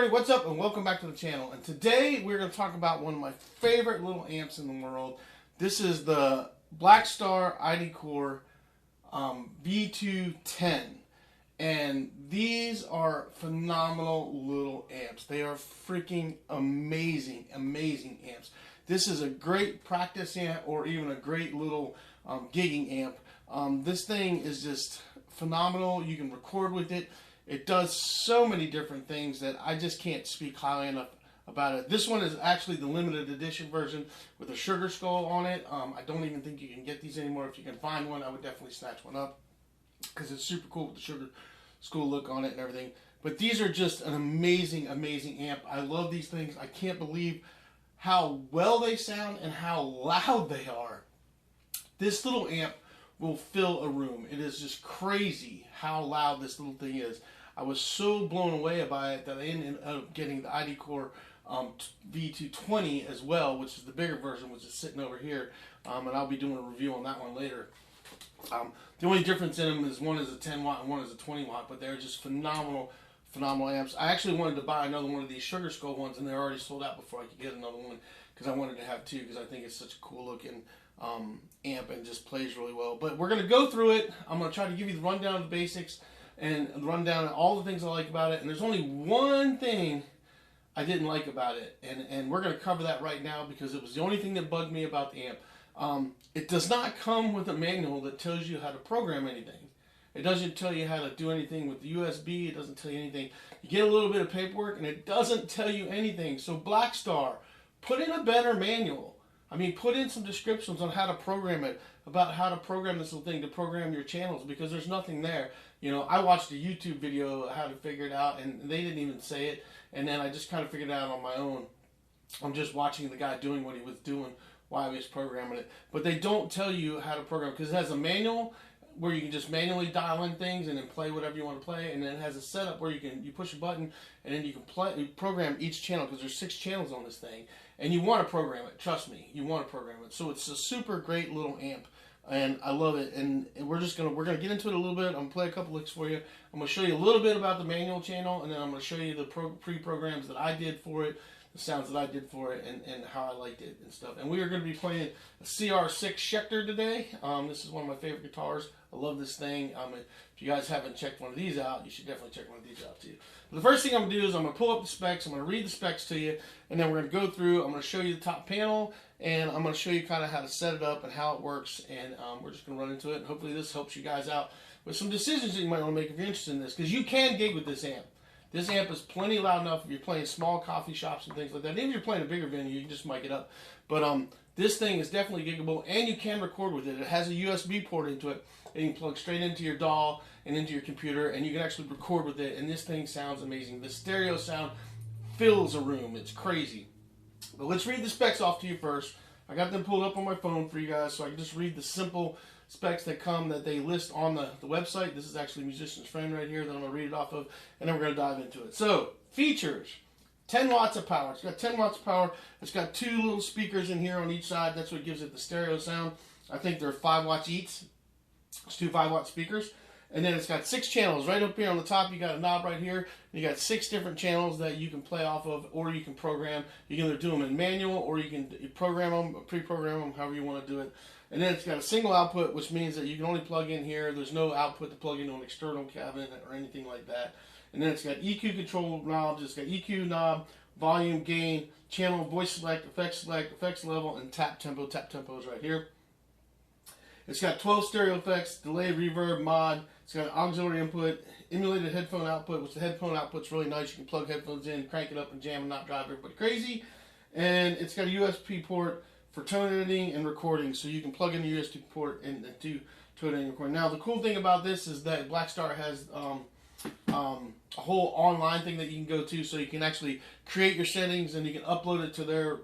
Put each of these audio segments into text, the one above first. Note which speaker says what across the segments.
Speaker 1: everybody, what's up and welcome back to the channel. And today we're going to talk about one of my favorite little amps in the world. This is the Blackstar I D Core V210. And these are phenomenal little amps. They are freaking amazing, amazing amps. This is a great practice amp or even a great little gigging amp. This thing is just phenomenal. You can record with it. It does so many different things that I just can't speak highly enough about it. This one is actually the limited edition version with a sugar skull on it. I don't even think you can get these anymore. If you can find one, I would definitely snatch one up because it's super cool with the sugar skull look on it and everything. But these are just an amazing, amazing amp. I love these things. I can't believe how well they sound and how loud they are. This little amp will fill a room. It is just crazy how loud this little thing is. I was so blown away by it that I ended up getting the ID Core V220 as well, which is the bigger version, which is sitting over here, and I'll be doing a review on that one later. The only difference in them is one is a 10 watt and one is a 20 watt, but they're just phenomenal amps. I actually wanted to buy another one of these sugar skull ones, and they're already sold out before I could get another one because I wanted to have two because I think it's such a cool looking amp and just plays really well. But we're going to go through it. I'm going to try to give you the rundown of the basics and the rundown of all the things I like about it. And there's only one thing I didn't like about it, and we're going to cover that right now because it was the only thing that bugged me about the amp. It does not come with a manual that tells you how to program anything. It doesn't tell you how to do anything with the USB. It doesn't tell you anything. You get a little bit of paperwork, and it doesn't tell you anything. So Blackstar, put in a better manual. I mean, put in some descriptions on how to program it, about how to program this little thing to program your channels, because there's nothing there. You know, I watched a YouTube video how to figure it out, and they didn't even say it, and then I just kind of figured it out on my own. I'm just watching the guy doing what he was doing while he was programming it. But they don't tell you how to program, because it has a manual where you can just manually dial in things and then play whatever you want to play, and then it has a setup where you push a button and then you can program each channel, because there's 6 channels on this thing, and you want to program it. Trust me, you want to program it. So it's a super great little amp, and I love it. And we're gonna get into it a little bit. I'm gonna play a couple licks for you. I'm gonna show you a little bit about the manual channel, and then I'm gonna show you the pre-programs that I did for it, the sounds that I did for it, and how I liked it and stuff. And we are going to be playing a CR6 Schecter today. This is one of my favorite guitars. I love this thing. If you guys haven't checked one of these out, you should definitely check one of these out too. But the first thing I'm going to do is I'm going to pull up the specs. I'm going to read the specs to you, and then we're going to go through. I'm going to show you the top panel, and I'm going to show you kind of how to set it up and how it works. And we're just going to run into it. And hopefully this helps you guys out with some decisions that you might want to make if you're interested in this, because you can gig with this amp. This amp is plenty loud enough if you're playing small coffee shops and things like that. Even if you're playing a bigger venue, you can just mic it up. But this thing is definitely giggable, and you can record with it. It has a USB port into it, and you can plug straight into your DAW and into your computer, and you can actually record with it, and this thing sounds amazing. The stereo sound fills a room. It's crazy. But let's read the specs off to you first. I got them pulled up on my phone for you guys, so I can just read the simple specs that they list on the website. This is actually Musician's Friend right here that I'm going to read it off of, and then we're going to dive into it. So, features. 10 watts of power. It's got 10 watts of power. It's got 2 little speakers in here on each side. That's what gives it the stereo sound. I think they're 5 watts each. It's 2 5-watt speakers. And then it's got 6 channels. Right up here on the top, you got a knob right here. You got 6 different channels that you can play off of, or you can program. You can either do them in manual, or you can program them, pre-program them, however you want to do it. And then it's got a single output, which means that you can only plug in here. There's no output to plug into an external cabinet or anything like that. And then it's got EQ control knobs. It's got EQ knob, volume, gain, channel, voice select, effects level, and tap tempo. Tap tempo is right here. It's got 12 stereo effects, delay, reverb, mod. It's got an auxiliary input, emulated headphone output, which the headphone output's really nice. You can plug headphones in, crank it up, and jam and not drive everybody crazy. And it's got a USB port for tone editing and recording, so you can plug in the USB port and do tone editing and recording. Now, the cool thing about this is that Blackstar has a whole online thing that you can go to, so you can actually create your settings and you can upload it to their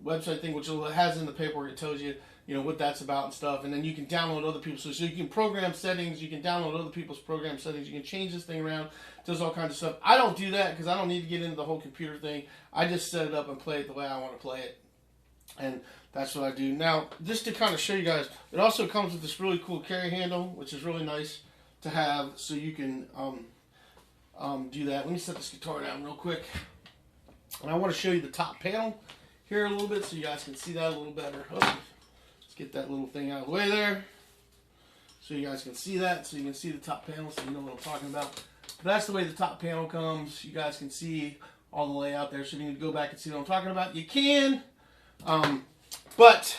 Speaker 1: website thing, which it has in the paperwork. It tells you, what that's about and stuff, and then you can download other people's. So you can program settings, you can download other people's program settings, you can change this thing around, does all kinds of stuff. I don't do that because I don't need to get into the whole computer thing. I just set it up and play it the way I want to play it. And that's what I do. Now, just to kind of show you guys, it also comes with this really cool carry handle, which is really nice to have, so you can do that. Let me set this guitar down real quick. And I want to show you the top panel here a little bit so you guys can see that a little better. Oh, let's get that little thing out of the way there so you guys can see that, so you can see the top panel so you know what I'm talking about. But that's the way the top panel comes. You guys can see all the layout there. So if you need to go back and see what I'm talking about, you can. But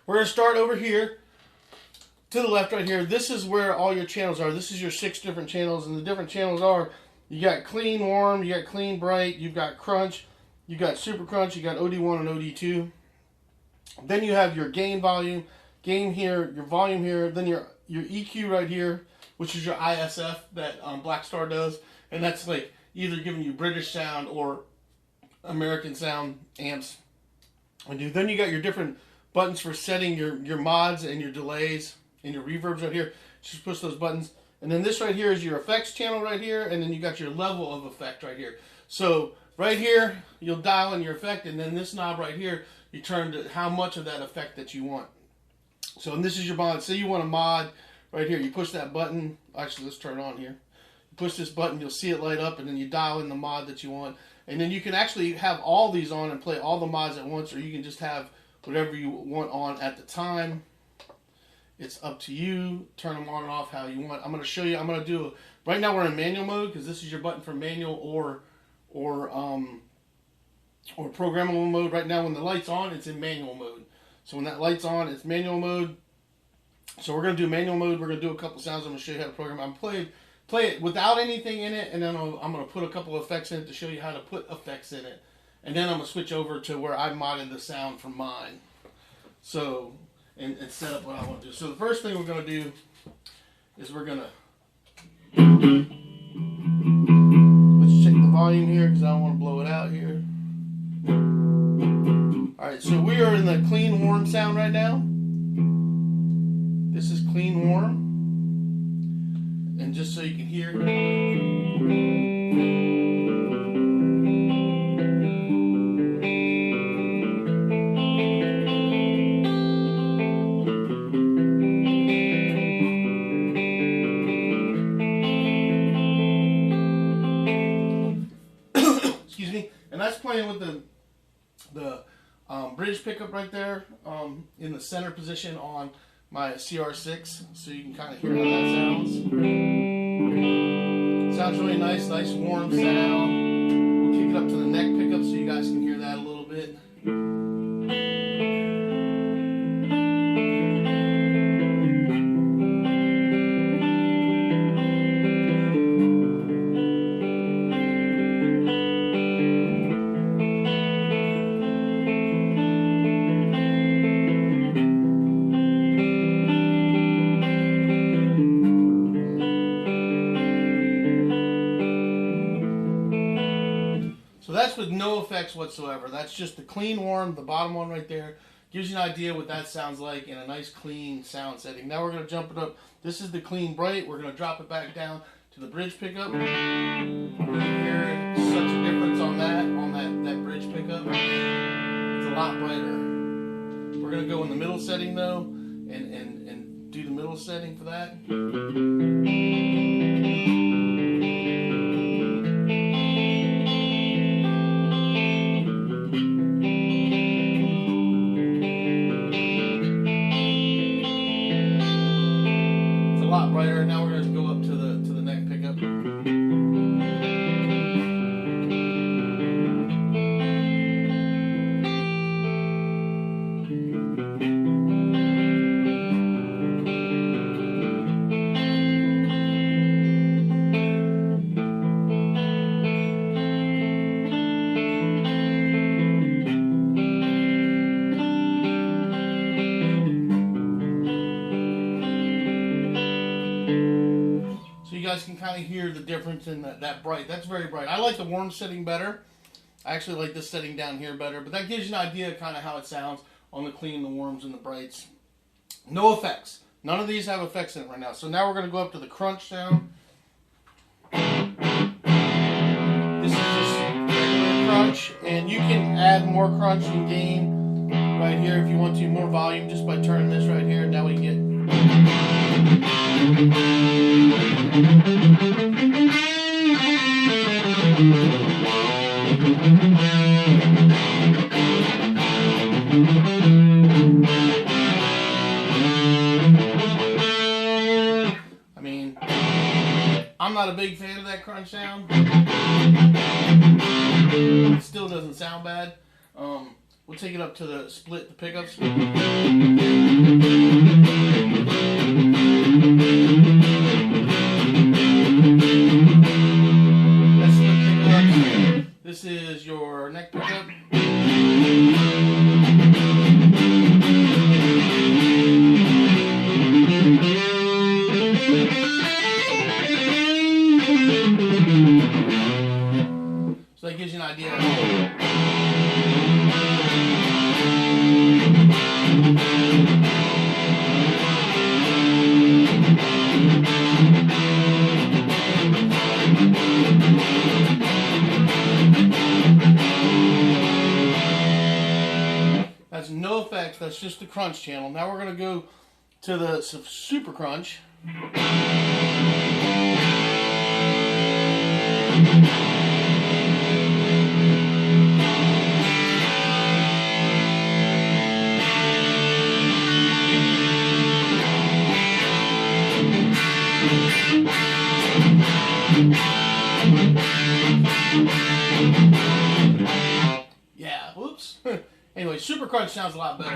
Speaker 1: we're going to start over here to the left right here. This is where all your channels are. This is your 6 different channels, and the different channels are, you got clean, warm, you got clean, bright, you've got crunch, you got super crunch, you got OD1 and OD2. Then you have your gain volume, gain here, your volume here, then your EQ right here, which is your ISF that Blackstar does, and that's like either giving you British sound or American sound amps. And then you got your different buttons for setting your mods and your delays and your reverbs right here. Just push those buttons. And then this right here is your effects channel right here, and then you got your level of effect right here. So right here, you'll dial in your effect, and then this knob right here, you turn to how much of that effect that you want. So, and this is your mod. Say you want a mod right here. You push that button. Actually, let's turn it on here. You push this button, you'll see it light up, and then you dial in the mod that you want. And then you can actually have all these on and play all the mods at once, or you can just have whatever you want on at the time. It's up to you. Turn them on and off how you want. I'm going to show you. I'm going to do. Right now we're in manual mode because this is your button for manual or programmable mode. Right now, when the light's on, it's in manual mode. So when that light's on, it's manual mode. So we're going to do manual mode. We're going to do a couple sounds. I'm going to show you how to program. I'm play it without anything in it, and then I'm going to put a couple of effects in it to show you how to put effects in it. And then I'm going to switch over to where I modded the sound for mine. So, and set up what I want to do. So the first thing we're going to do is we're going to, let's check the volume here because I don't want to blow it out here. Alright, so we are in the clean warm sound right now. This is clean warm. And just so you can hear. Excuse me. And that's playing with the bridge pickup right there in the center position on my CR6, so you can kind of hear how that sounds. Sounds really nice warm sound. We'll kick it up to the neck pickup so you guys can hear that a little bit. That's with no effects whatsoever. That's just the clean warm, the bottom one right there. Gives you an idea what that sounds like in a nice clean sound setting. Now we're going to jump it up. This is the clean bright. We're going to drop it back down to the bridge pickup. You hear such a difference on that bridge pickup. It's a lot brighter. We're going to go in the middle setting though and do the middle setting for that. Brighter. Now we're going to go up to the neck pickup. You guys can kind of hear the difference in that bright. That's very bright. I like the warm setting better. I actually like this setting down here better, but that gives you an idea of kind of how it sounds on the clean, the warms, and the brights. No effects. None of these have effects in it right now. So now we're going to go up to the crunch sound. This is just regular crunch, and you can add more crunch and gain right here if you want to, more volume just by turning this right here. Now we get I mean, I'm not a big fan of that crunch sound. It still doesn't sound bad. We'll take it up to the split, the pickups. That's split pickups. This is your neck pickup. So that gives you an idea. That's no effects, that's just the crunch channel. Now we're going to go to the super crunch. Yeah, whoops. Anyway, super crunch sounds a lot better.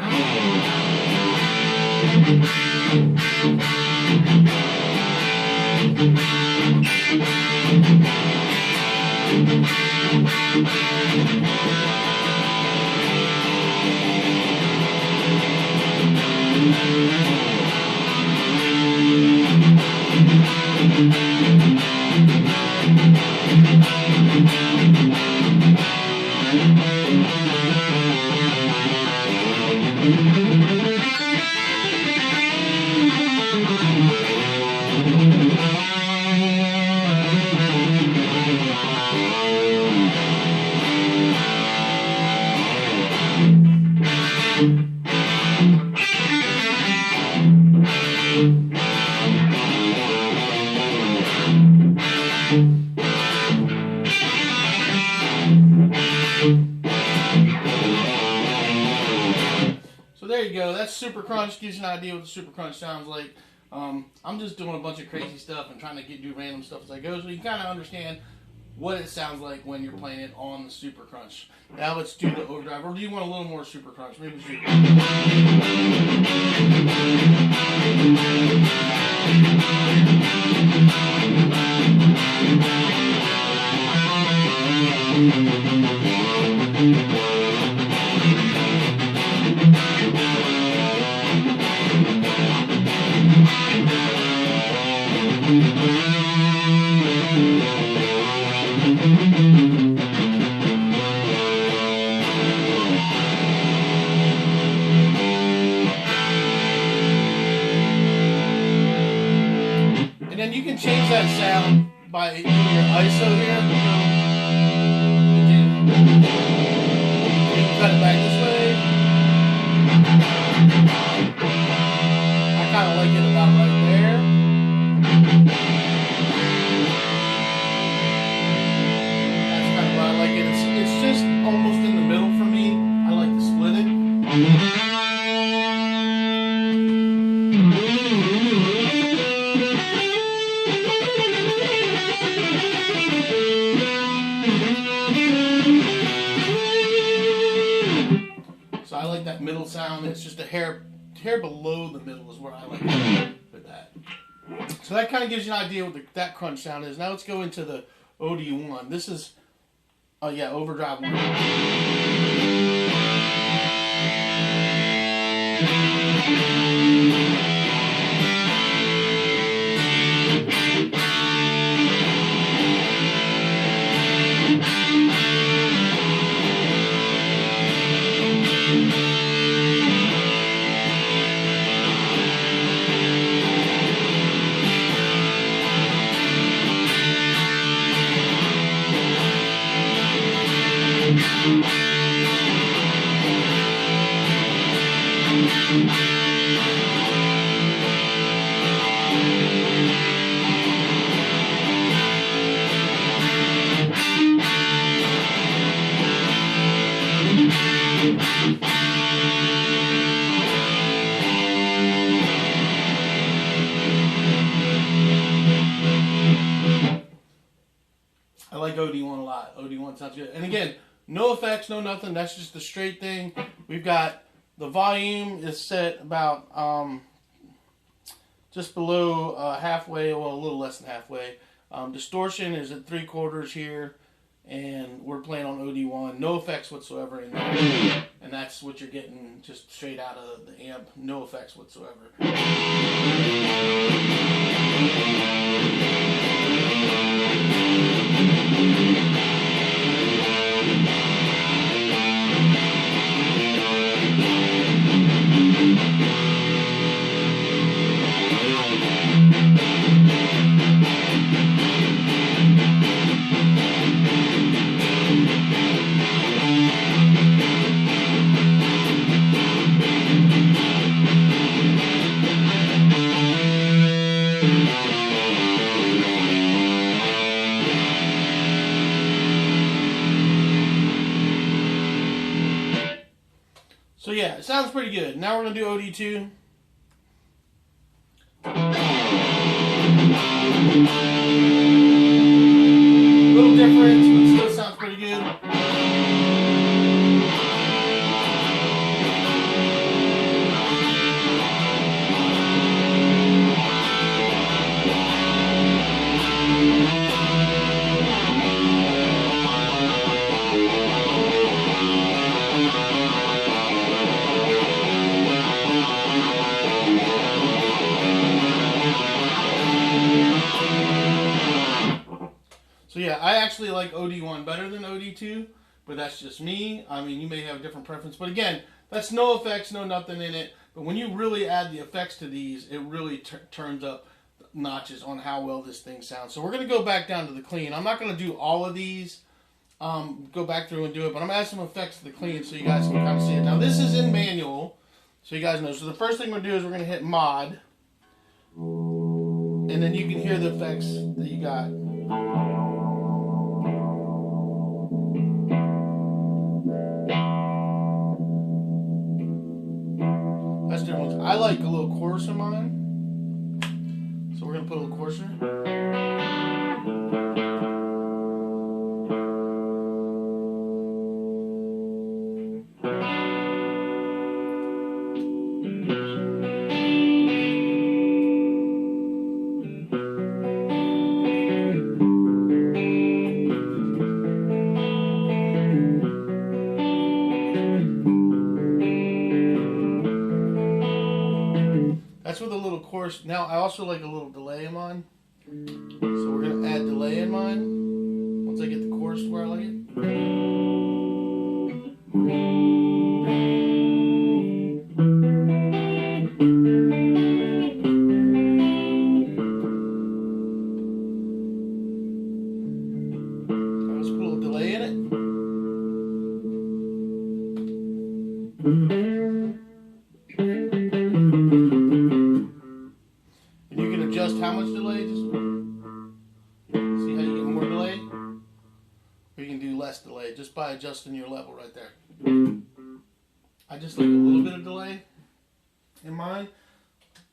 Speaker 1: So there you go. That's super crunch. Gives you an idea what the super crunch sounds like. I'm just doing a bunch of crazy stuff and trying to do random stuff as I go, so you kind of understand what it sounds like when you're playing it on the super crunch. Now let's do the overdrive. Or do you want a little more super crunch? Maybe super. And then you can change that sound by your ISO here. You can cut it back this way. I kind of like it about right there. That's kind of why I like it. It's just almost in the middle for me. I like to split it. So I like that middle sound. It's just a hair below the middle is where I like to put that. So that kind of gives you an idea what that crunch sound is. Now let's go into the OD1. This is, oh yeah, Overdrive 1. I like OD1 a lot. OD1 sounds good. And again, no effects, no nothing. That's just the straight thing. We've got the volume is set about just below halfway, well, a little less than halfway. Distortion is at 3/4 here, and we're playing on OD1. No effects whatsoever in there. And that's what you're getting just straight out of the amp. No effects whatsoever. So yeah, it sounds pretty good. Now we're going to do OD2. Little difference, but still sounds pretty good. So yeah, I actually like OD1 better than OD2, but that's just me. I mean, you may have a different preference. But again, that's no effects, no nothing in it. But when you really add the effects to these, it really turns up notches on how well this thing sounds. So we're going to go back down to the clean. I'm not going to do all of these, go back through and do it, but I'm going to add some effects to the clean so you guys can kind of see it. Now this is in manual, so you guys know. So the first thing we're going to do is we're going to hit mod, and then you can hear the effects that you got. That's different. I like a little chorus in mine, so we're going to put a little chorus in it. That's with a little chorus. Now, I also like a little delay in mine. So we're going to add delay in mine once I get the chorus to where I like it. Let's put a little delay in it. Adjust how much delay, just see how you get more delay, or you can do less delay just by adjusting your level right there. I just like a little bit of delay in mine,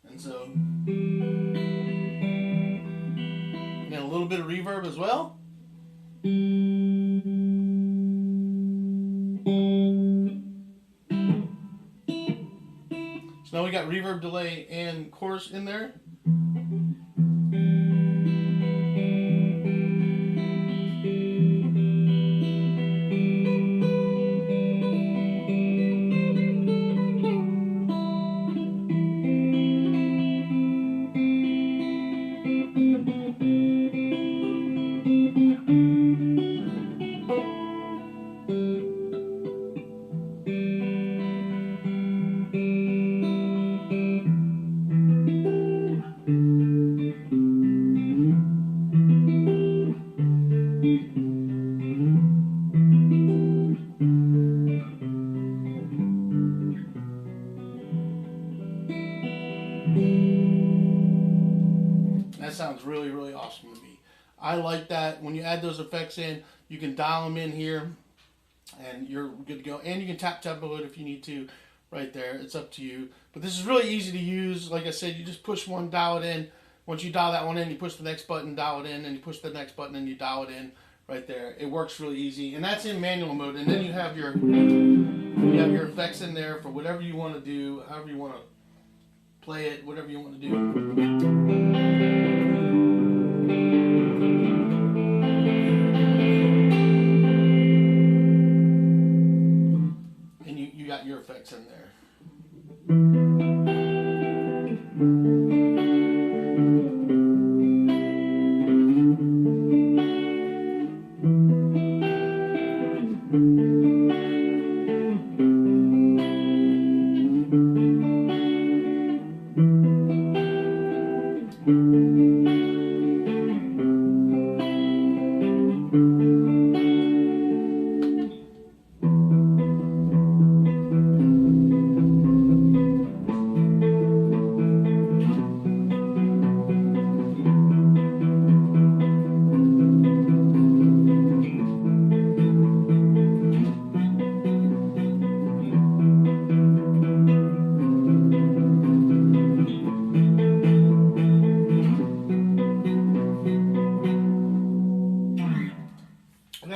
Speaker 1: and so and then a little bit of reverb as well. So now we got reverb, delay, and chorus in there. That sounds really, really awesome to me. I like that. When you add those effects in, you can dial them in here. and you're good to go. And you can tap it if you need to right there. It's up to you. But this is really easy to use. Like I said, you just push one, dial it in. Once you dial that one in, you push the next button, dial it in, and you push the next button and you dial it in right there. It works really easy. And that's in manual mode. And then you have your effects in there for whatever you want to do, however you want to play it, whatever you want to do. And you got your effects in there.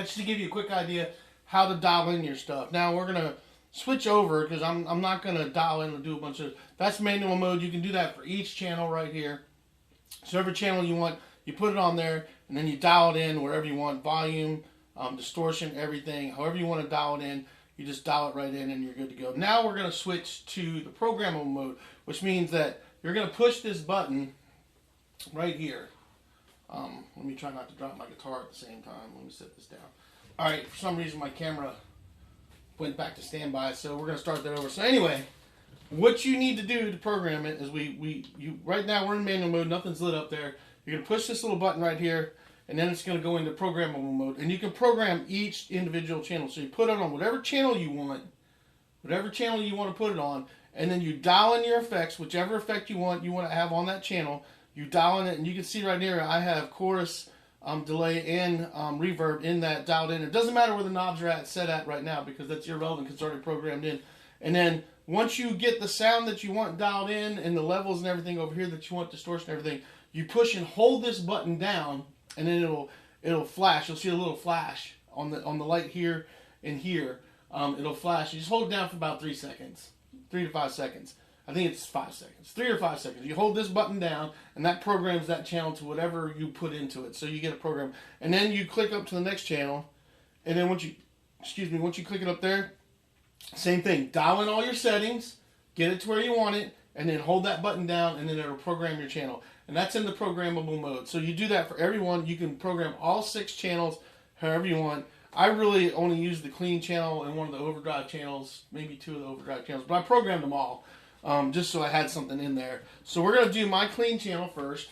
Speaker 1: Just to give you a quick idea how to dial in your stuff. Now we're gonna switch over because I'm not gonna dial in and do a bunch of that's manual mode. You can do that for each channel right here. So every channel you want, you put it on there, and then you dial it in wherever you want, volume, distortion, everything. However you want to dial it in, you just dial it right in, and you're good to go. Now we're gonna switch to the programmable mode, which means that you're gonna push this button right here. Let me try not to drop my guitar at the same time. Let me set this down. All right, for some reason my camera went back to standby, so we're going to start that over. So anyway, what you need to do to program it is right now we're in manual mode, nothing's lit up there. You're going to push this little button right here, and then it's going to go into programmable mode. And you can program each individual channel. So you put it on whatever channel you want to put it on, and then you dial in your effects, whichever effect you want to have on that channel. You dial in it, and you can see right here I have chorus, delay, and reverb in that dialed in. It doesn't matter where the knobs are set at right now because that's irrelevant because it's already programmed in. And then once you get the sound that you want dialed in and the levels and everything over here that you want, distortion and everything, you push and hold this button down, and then it'll flash. You'll see a little flash on the light here and here. It'll flash. You just hold it down for about 3 seconds, 3 to 5 seconds. I think it's 5 seconds, 3 or 5 seconds. You hold this button down, and that programs that channel to whatever you put into it. So you get a program, and then you click up to the next channel, and then once you click it up there, same thing. Dial in all your settings, get it to where you want it, and then hold that button down, and then it'll program your channel. And that's in the programmable mode. So you do that for everyone. You can program all 6 channels however you want. I really only use the clean channel and one of the overdrive channels, maybe 2 of the overdrive channels, but I programmed them all. Just so I had something in there. So we're going to do my clean channel first.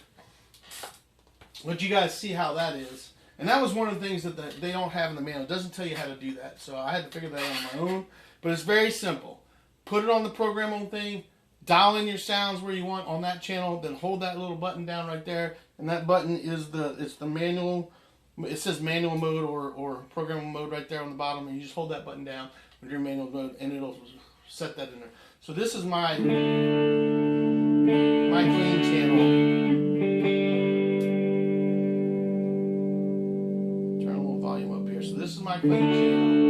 Speaker 1: Let you guys see how that is. And that was one of the things that they don't have in the manual. It doesn't tell you how to do that. So I had to figure that out on my own. But it's very simple. Put it on the programmable thing. Dial in your sounds where you want on that channel. Then hold that little button down right there. And that button is the manual. It says manual mode or programmable mode right there on the bottom. And you just hold that button down with your manual mode. And it'll set that in there. So this is my clean channel. Turn a little volume up here. So this is my clean channel.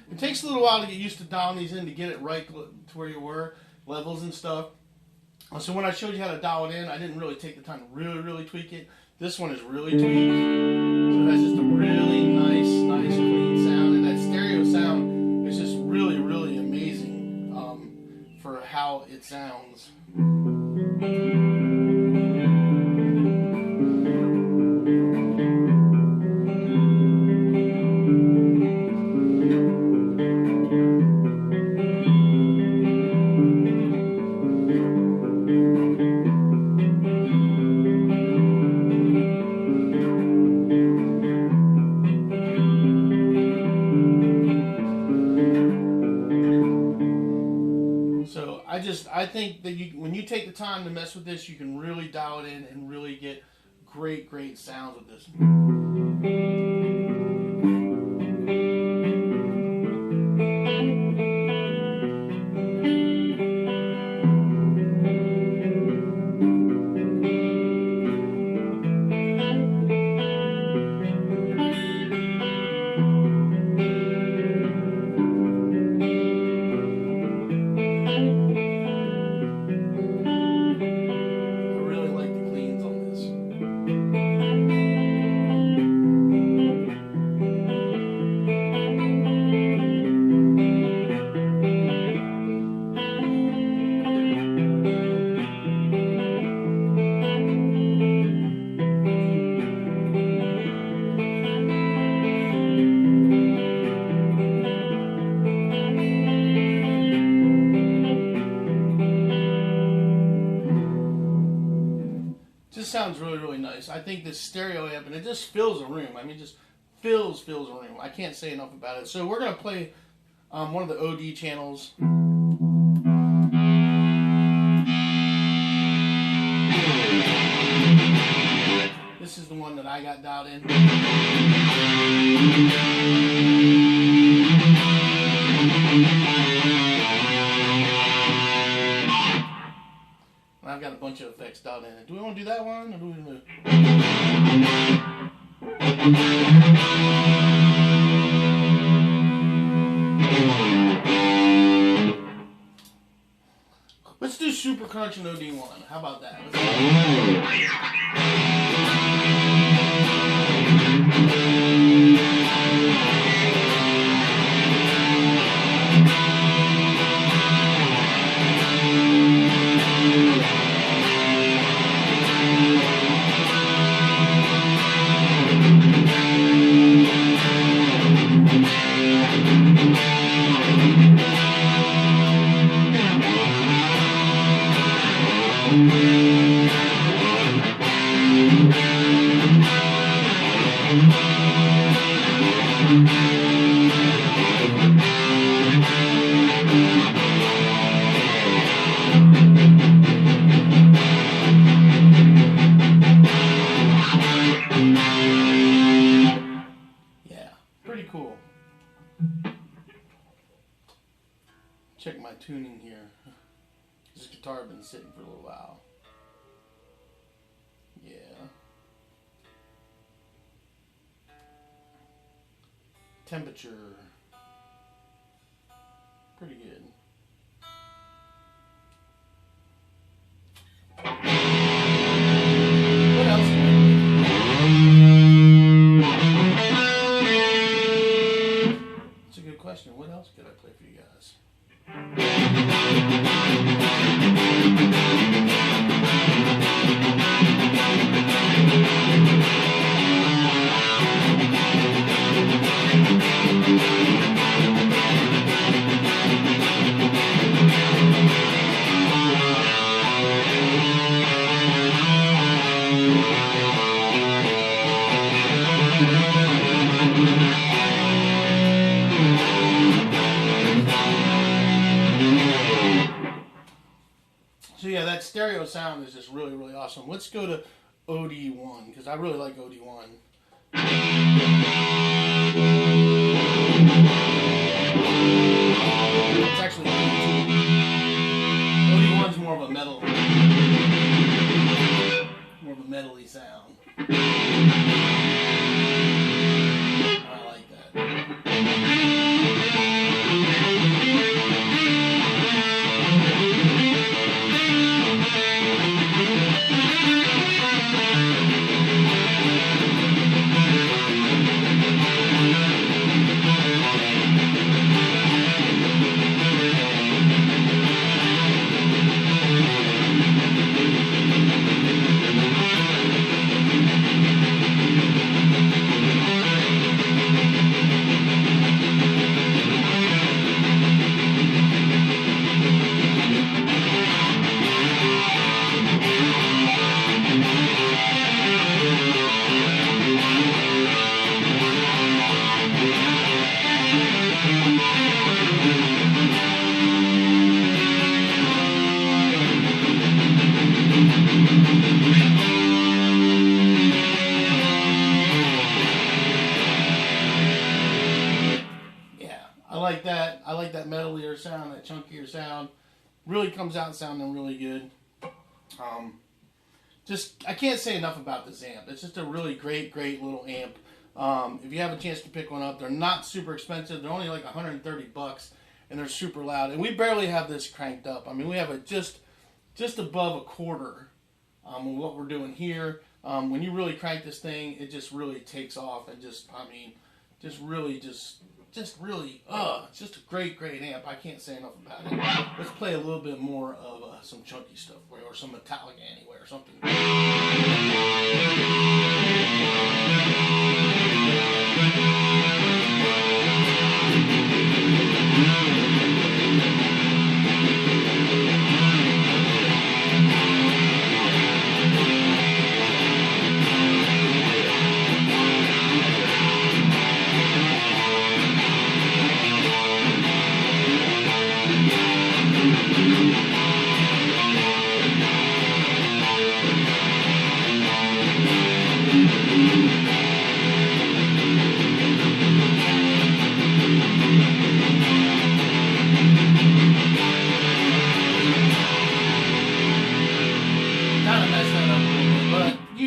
Speaker 1: It takes a little while to get used to dialing these in to get it right to where you were, levels and stuff. So when I showed you how to dial it in, I didn't really take the time to really tweak it. This one is really tweaked. So it has just a really nice clean sound. And that stereo sound is just really amazing for how it sounds. think that when you take the time to mess with this, you can really dial it in and really get great, great sounds with this. Sounds really, really nice. I think this stereo amp, and it just fills a room. I mean, just fills a room. I can't say enough about it. So we're going to play one of the OD channels. This is the one that I got dialed in. I've got a bunch of effects dialed in. Do we want to do that one, or do we want to Let's do Super Crunch and OD1. How about that? Check my tuning here. This guitar has been sitting for a little while. Yeah. Temperature. Pretty good. What else? That's a good question. What else could I play for you guys? So yeah, that stereo sound is just really, really awesome. Let's go to OD1, because I really like OD1. It's actually OD1's more of a metal, more of a metal-y sound. I like that. like that metalier sound, that chunkier sound. Really comes out sounding really good. I can't say enough about this amp. It's just a really great little amp. If you have a chance to pick one up, they're not super expensive. They're only like 130 bucks, and they're super loud. And we barely have this cranked up. I mean, we have it just above a quarter of what we're doing here. When you really crank this thing, it just really takes off, and it's just a great amp. I can't say enough about it. Let's play a little bit more of some chunky stuff, or some metallic anyway, or something.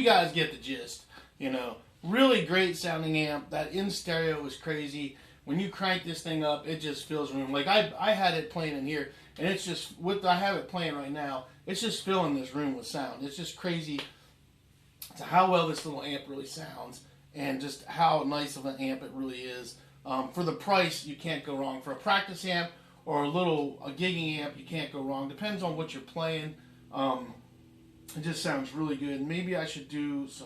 Speaker 1: Guys get the gist, you know. Really great sounding amp. That in stereo is crazy. When you crank this thing up, it just fills room. Like I had it playing in here, and it's just I have it playing right now. It's just filling this room with sound. It's just crazy to how well this little amp really sounds, and just how nice of an amp it really is. For the price, you can't go wrong. For a practice amp or a gigging amp, you can't go wrong. Depends on what you're playing. It just sounds really good. Maybe I should do a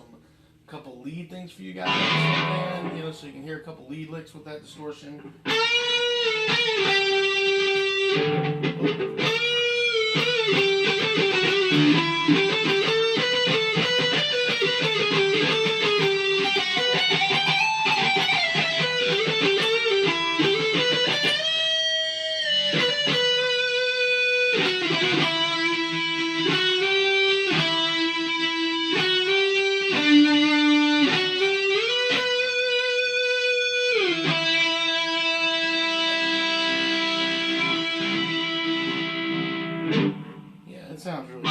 Speaker 1: couple lead things for you guys, and, you know, so you can hear a couple lead licks with that distortion. Sounds really good.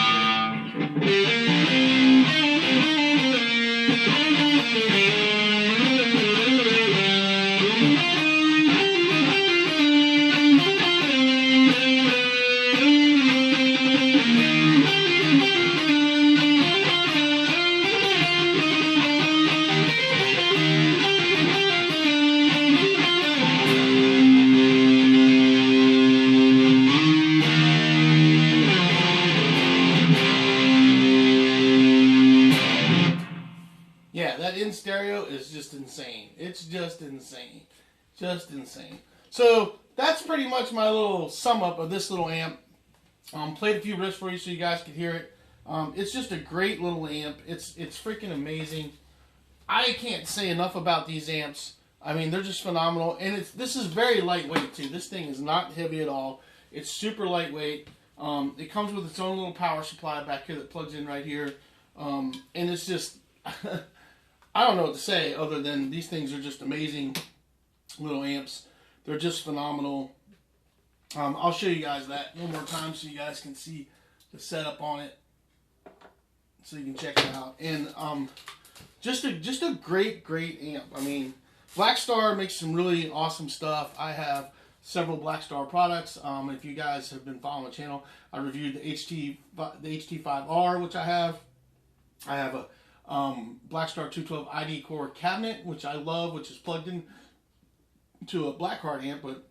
Speaker 1: In stereo is just insane. It's just insane. Just insane. So that's pretty much my little sum up of this little amp. Played a few riffs for you so you guys could hear it. It's just a great little amp. It's freaking amazing. I can't say enough about these amps. I mean, they're just phenomenal. And this is very lightweight too. This thing is not heavy at all. It's super lightweight. It comes with its own little power supply back here that plugs in right here. And it's just... I don't know what to say other than these things are just amazing little amps. They're just phenomenal. I'll show you guys that one more time so you guys can see the setup on it, so you can check it out. And just a great amp. I mean, Blackstar makes some really awesome stuff. I have several Blackstar products. If you guys have been following the channel, I reviewed the HT5R, which I have. I have a Blackstar 212 ID Core cabinet, which I love, which is plugged in to a Blackheart amp, but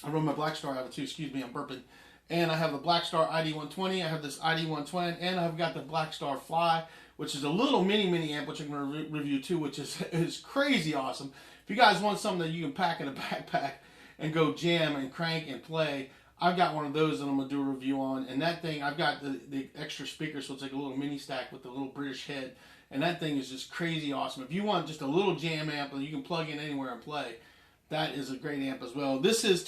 Speaker 1: I run my Blackstar out of it too. Excuse me, I'm burping. And I have the Blackstar ID 120. I have this ID 120, and I've got the Blackstar Fly, which is a little mini amp, which I'm going to review too, which is crazy awesome. If you guys want something that you can pack in a backpack and go jam and crank and play, I've got one of those that I'm going to do a review on. And that thing, I've got the extra speaker, so it's like a little mini stack with the little British head. And that thing is just crazy awesome. If you want just a little jam amp that you can plug in anywhere and play, that is a great amp as well. This is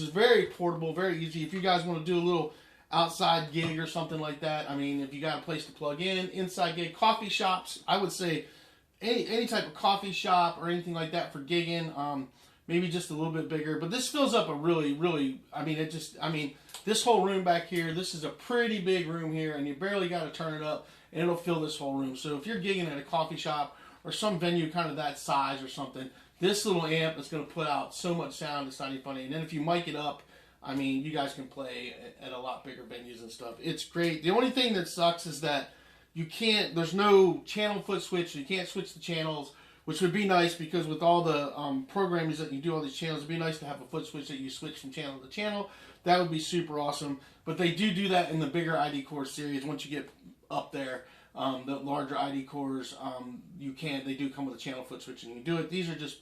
Speaker 1: very portable, very easy. If you guys want to do a little outside gig or something like that, I mean, if you got a place to plug in, inside gig, coffee shops, I would say any type of coffee shop or anything like that for gigging. maybe just a little bit bigger. But this fills up a really, this whole room back here, this is a pretty big room here, and you barely got to turn it up, and it'll fill this whole room. So if you're gigging at a coffee shop or some venue kind of that size or something, this little amp is going to put out so much sound, it's not even funny. And then if you mic it up, I mean, you guys can play at a lot bigger venues and stuff. It's great. The only thing that sucks is that there's no channel foot switch, so you can't switch the channels, which would be nice because with all the programming that you do all these channels, it'd be nice to have a foot switch that you switch from channel to channel. That would be super awesome. But they do that in the bigger ID Core series. Once you get up there, the larger ID Cores, they do come with a channel foot switch and you can do it. These are just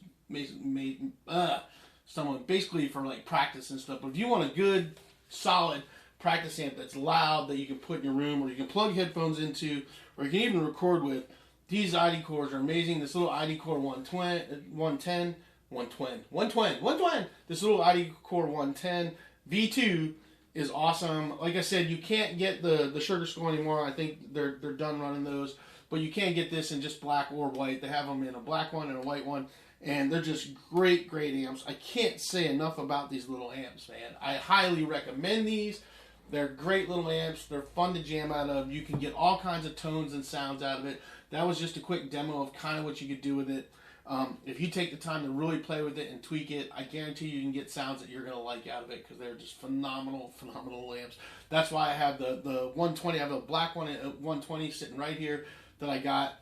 Speaker 1: basically for like practice and stuff. But if you want a good, solid practice amp that's loud that you can put in your room, or you can plug headphones into, or you can even record with, these ID Cores are amazing. This little ID Core 110, this little ID Core 110 V2 is awesome. Like I said, you can't get the Sugar Skull anymore. I think they're done running those, but you can get this in just black or white. They have them in a black one and a white one, and they're just great amps. I can't say enough about these little amps, man. I highly recommend these. They're great little amps. They're fun to jam out of. You can get all kinds of tones and sounds out of it. That was just a quick demo of kind of what you could do with it. If you take the time to really play with it and tweak it, I guarantee you can get sounds that you're going to like out of it, because they're just phenomenal amps. That's why I have the 120. I have a black one at 120 sitting right here that I got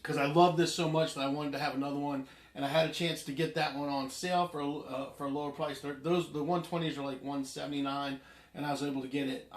Speaker 1: because I love this so much that I wanted to have another one, and I had a chance to get that one on sale for a lower price. The 120s are like $179, and I was able to get it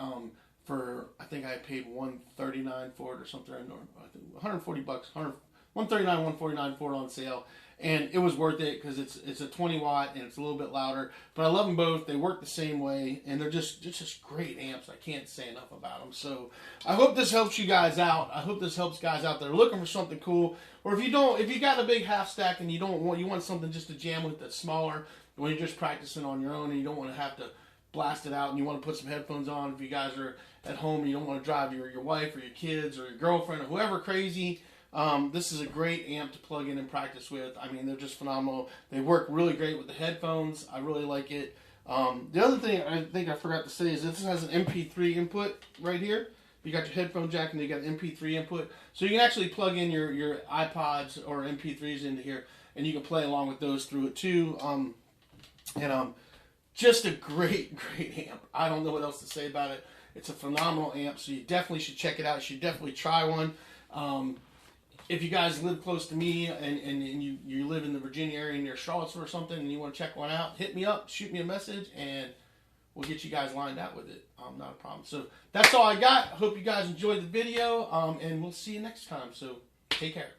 Speaker 1: for, I think I paid $139 for it or something, or I think $140, $139, $149 for it on sale, and it was worth it because it's a 20 watt and it's a little bit louder. But I love them both. They work the same way, and they're just great amps. I can't say enough about them. So I hope this helps you guys out. I hope this helps guys out that are looking for something cool, or if you got a big half stack and you want something just to jam with that's smaller when you're just practicing on your own and you don't want to have to blast it out, and you want to put some headphones on if you guys are at home and you don't want to drive your wife or your kids or your girlfriend or whoever crazy. This is a great amp to plug in and practice with. I mean, they're just phenomenal. They work really great with the headphones. I really like it. The other thing I think I forgot to say is this has an MP3 input right here. You got your headphone jack and you got an MP3 input. So you can actually plug in your iPods or MP3s into here, and you can play along with those through it too. Just a great amp. I don't know what else to say about it. It's a phenomenal amp, so you definitely should check it out. You should definitely try one. If you guys live close to me and you live in the Virginia area near Charlottesville or something and you want to check one out, hit me up, shoot me a message, and we'll get you guys lined out with it. Not a problem. So that's all I got. I hope you guys enjoyed the video, and we'll see you next time. So take care.